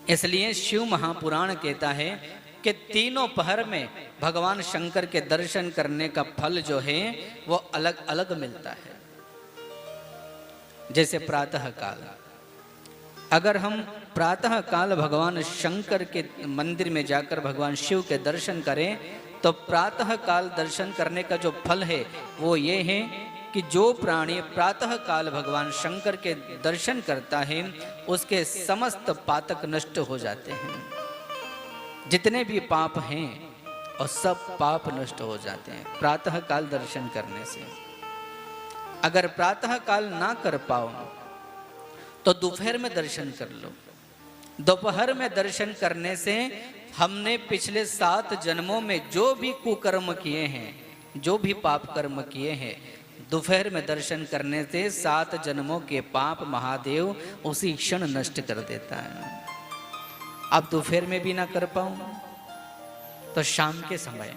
इसलिए शिव महापुराण कहता है कि तीनों पहर में भगवान शंकर के दर्शन करने का फल जो है वो अलग अलग मिलता है। जैसे प्रातः काल, अगर हम प्रातः काल भगवान शंकर के मंदिर में जाकर भगवान शिव के दर्शन करें तो प्रातः काल दर्शन करने का जो फल है वो ये है कि जो प्राणी प्रातः काल भगवान शंकर के दर्शन करता है उसके समस्त पातक नष्ट हो जाते हैं। जितने भी पाप हैं और सब पाप नष्ट हो जाते हैं प्रातः काल दर्शन करने से। अगर प्रातः काल ना कर पाओ तो दोपहर में दर्शन कर लो। दोपहर में दर्शन करने से हमने पिछले 7 जन्मों में जो भी कुकर्म किए हैं, जो भी पाप कर्म किए हैं, दोपहर में दर्शन करने से 7 जन्मों के पाप महादेव उसी क्षण नष्ट कर देता है। अब दोपहर में भी ना कर पाऊं तो शाम के समय,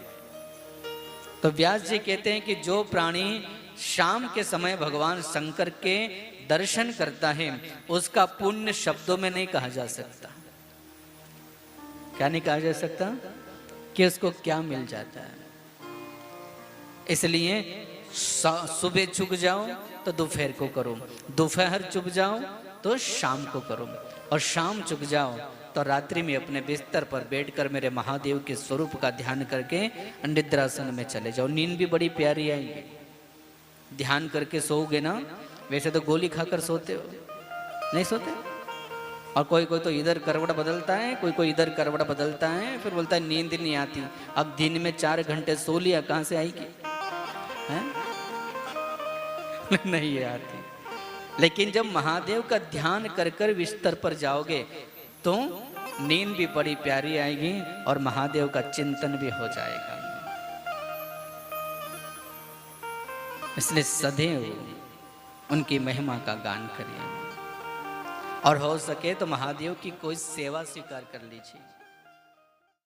तो व्यास जी कहते हैं कि जो प्राणी शाम के समय भगवान शंकर के दर्शन करता है उसका पुण्य शब्दों में नहीं कहा जा सकता। क्या नहीं कहा जा सकता कि उसको क्या मिल जाता है। इसलिए सुबह चुक जाओ तो दोपहर को करो, दोपहर चुक जाओ तो शाम को करो, और शाम चुक जाओ तो रात्रि में अपने बिस्तर पर बैठकर मेरे महादेव के स्वरूप का ध्यान करके निद्रासन में चले जाओ। नींद भी बड़ी प्यारी आएगी। ध्यान करके सोओगे ना, वैसे तो गोली खाकर सोते हो, नहीं सोते। और कोई कोई तो इधर करवट बदलता है, कोई कोई इधर करवट बदलता है, फिर बोलता है नींद नहीं आती। अब दिन में 4 घंटे सो लिया, कहाँ से आएगी है? नहीं आती। लेकिन जब महादेव का ध्यान कर कर बिस्तर पर जाओगे तो नींद भी बड़ी प्यारी आएगी और महादेव का चिंतन भी हो जाएगा। इसलिए सदैव उनकी महिमा का गान करिए, और हो सके तो महादेव की कोई सेवा स्वीकार कर लीजिए।